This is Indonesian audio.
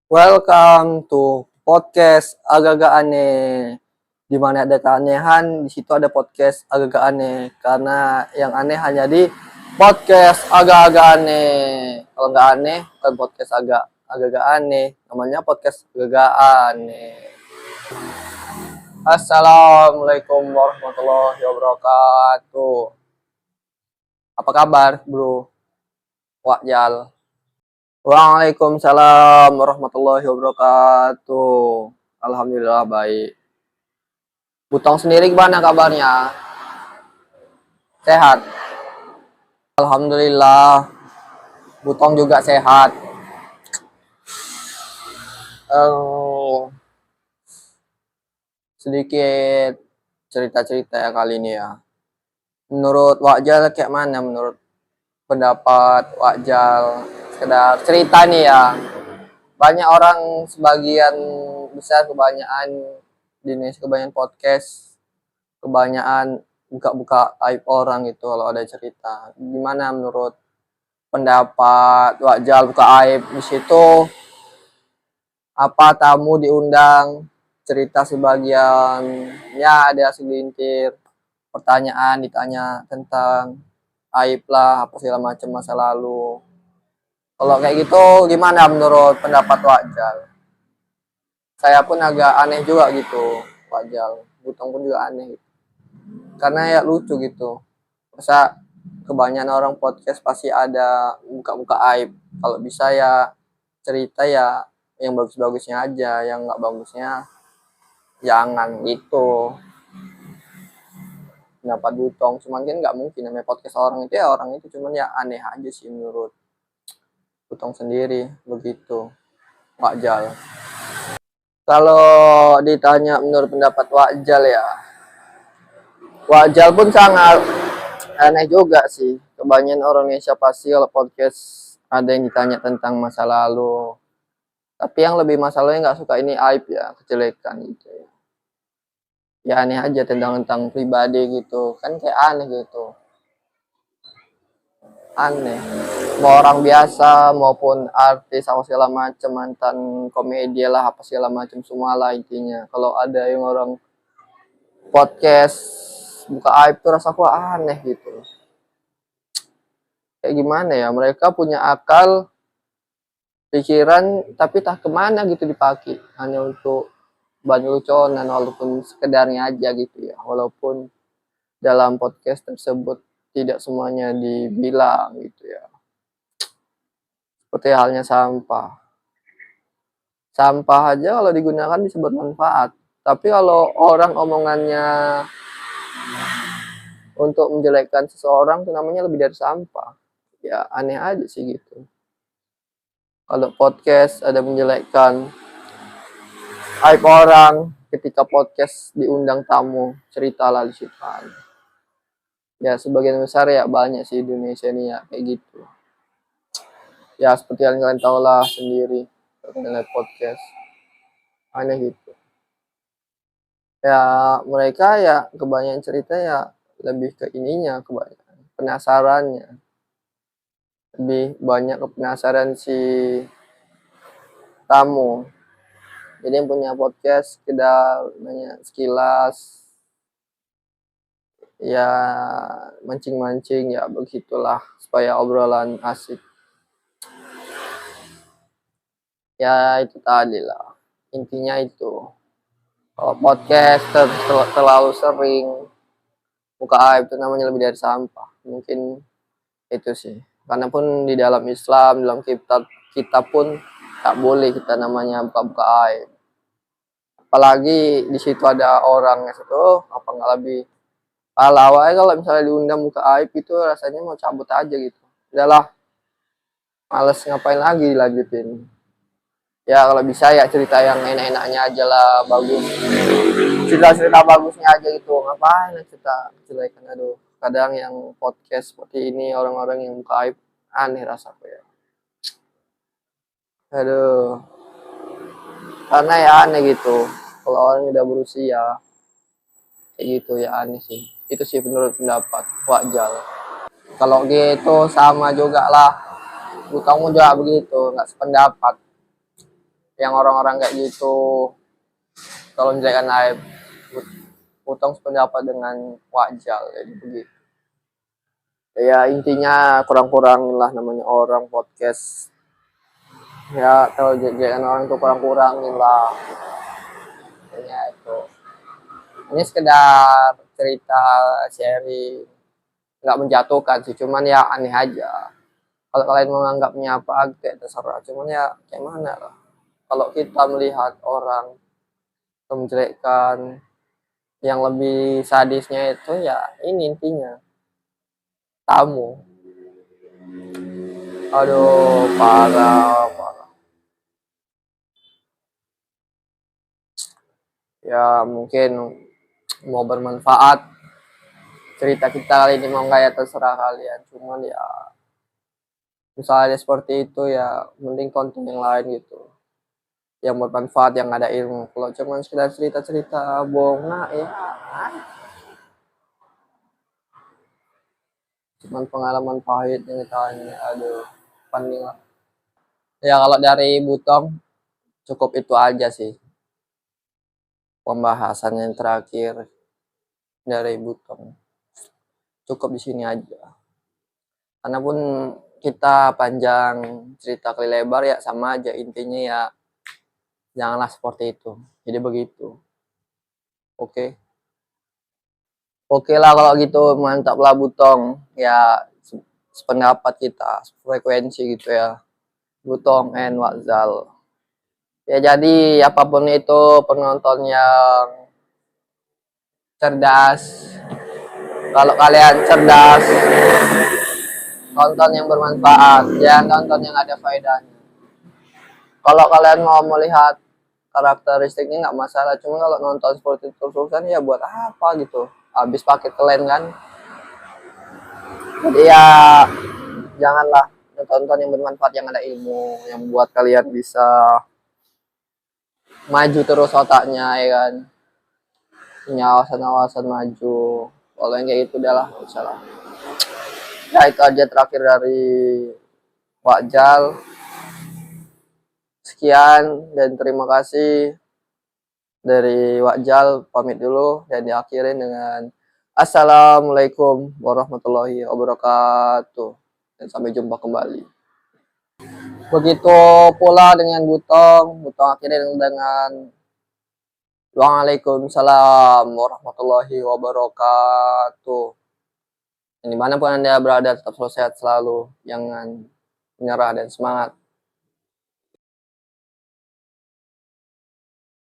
Welcome to podcast agak-agak aneh. Di mana ada keanehan, di situ ada podcast agak-agak aneh. Karena yang aneh hanya di podcast agak-agak aneh. Kalau nggak aneh, bukan podcast agak-agak aneh. Namanya podcast agak-agak aneh. Assalamualaikum warahmatullahi wabarakatuh. Apa kabar, bro? Wajal. Waalaikumsalam warahmatullahi wabarakatuh. Alhamdulillah baik. Butong sendiri gimana kabarnya? Sehat? Alhamdulillah. Butong juga sehat. Eh, sedikit cerita-cerita ya kali ini ya. Menurut Wajal kayak mana menurut pendapat Wajal? Sekedar cerita nih ya. Banyak orang sebagian besar kebanyakan di Indonesia kebanyakan podcast, kebanyakan buka-buka aib orang gitu kalau ada cerita. Gimana menurut pendapat Wajal buka aib di situ? Apa tamu diundang cerita sebagiannya ada segelintir pertanyaan ditanya tentang aib lah apa segala macam masa lalu. Kalau kayak gitu gimana menurut pendapat Wajal? Saya pun agak aneh juga gitu, Wajal. Butong pun juga aneh gitu. Karena ya lucu gitu. Masa kebanyakan orang podcast pasti ada buka-buka aib. Kalau bisa ya cerita ya yang bagus-bagusnya aja, yang nggak bagusnya jangan gitu. Pendapat Butong, cuman kan nggak mungkin namanya podcast orang itu ya orang itu, cuman ya aneh aja sih menurut Butong sendiri begitu. Wajal. Kalau ditanya menurut pendapat Wajal ya, Wajal pun sangat aneh juga sih. Kebanyakan orang Indonesia pasti kalau podcast ada yang ditanya tentang masa lalu. Tapi yang lebih masalahnya nggak suka ini aib ya, kejelekan gitu ya. Ya aneh aja tentang pribadi gitu. Kan kayak aneh gitu. Aneh. Mau orang biasa maupun artis apa segala macam, mantan komedi lah apa segala macam semua lah intinya. Kalau ada yang orang podcast buka aib tuh rasa kok aneh gitu. Kayak gimana ya, mereka punya akal pikiran tapi tak kemana gitu dipakai hanya untuk bahan luconan walaupun sekedarnya aja gitu ya, walaupun dalam podcast tersebut tidak semuanya dibilang gitu ya, seperti halnya sampah aja kalau digunakan bisa bermanfaat, tapi kalau orang omongannya untuk menjelekkan seseorang itu namanya lebih dari sampah. Ya aneh aja sih gitu. Kalau podcast ada menjelekkan aib orang, ketika podcast diundang tamu ceritalah di situ. Ya sebagian besar ya banyak sih di Indonesia ini ya kayak gitu. Ya seperti yang kalian tahu lah sendiri terkait podcast aneh gitu. Ya mereka ya kebanyakan cerita ya lebih ke ininya, kebanyakan penasarannya, lebih banyak ke penasaran si tamu. Jadi yang punya podcast sekedar nanya sekilas, ya mancing-mancing ya begitulah supaya obrolan asik. Ya itu tadi lah intinya itu. Kalau podcast terlalu sering buka aib itu namanya lebih dari sampah. Mungkin itu sih. Karena pun di dalam Islam, dalam kitab kita pun tak boleh kita namanya buka-buka aib. Apalagi di situ ada orang yang situ, apa nggak lebih pahala kalau misalnya diundang buka aib itu rasanya mau cabut aja gitu. Udahlah, males ngapain lagi dilanjutin. Ya kalau bisa ya cerita yang enak-enaknya aja lah, bagus. Cerita-cerita bagusnya aja gitu, ngapain cerita kejelekan. Aduh, kadang yang podcast seperti ini orang-orang yang buka aib aneh rasaku ya. Aduh, karena ya aneh gitu. Kalau orang udah berusia kayak gitu ya aneh sih. Itu sih menurut pendapat Wajal. Kalau gitu sama juga lah. Kamu juga begitu, nggak sependapat. yang orang-orang kayak gitu kalau menjelekan aib. Butong sependapat dengan Wajal, jadi begitu. Ya intinya kurang-kurang lah namanya orang podcast. Ya kalau jelekan orang itu kurang-kurangin lah. Intinya itu. Ini sekedar cerita sharing, nggak menjatuhkan sih, cuman ya aneh aja. Kalau kalian menganggapnya apa kayak terserah, cuman ya kayak mana lah. Kalau kita melihat orang menjelekkan, yang lebih sadisnya itu ya ini intinya tamu. Aduh, parah, parah. Ya mungkin mau bermanfaat cerita kita kali ini, mau nggak ya terserah kalian. Cuman ya misalnya seperti itu ya mending konten yang lain gitu, yang bermanfaat, yang ada ilmu. Kalau cuman sekedar cerita-cerita bohong, nah ya cuman pengalaman pahit yang ditanya. Aduh, panding lah. Ya kalau dari Butong cukup itu aja sih pembahasan yang terakhir dari Butong. Cukup di sini aja. Karena pun kita panjang cerita kali lebar ya sama aja, intinya ya janganlah seperti itu. Jadi begitu. Oke. Oke lah kalau gitu, mantap lah Butong. Ya sependapat kita, frekuensi gitu ya. Butong and Wazal. Ya jadi apapun itu, penonton yang cerdas. Kalau kalian cerdas, tonton yang bermanfaat, jangan tonton yang ada faedahnya. Kalau kalian mau melihat karakteristiknya nggak masalah, cuma kalau nonton seperti terus-terusan ya buat apa gitu, habis pakai kalian kan. Jadi ya janganlah, tonton yang bermanfaat, yang ada ilmu, yang buat kalian bisa maju terus otaknya ya kan, punya wawasan-wawasan maju. Kalau yang kayak gitu udahlah, nggak usah lah. Ya itu aja terakhir dari Wajal. Sekian dan terima kasih dari Wajal, pamit dulu dan diakhirin dengan Assalamualaikum warahmatullahi wabarakatuh dan sampai jumpa kembali. Begitu pula dengan Butong akhirin dengan Waalaikumsalam warahmatullahi wabarakatuh. Dan dimanapun Anda berada, tetap selalu sehat selalu, jangan menyerah dan semangat.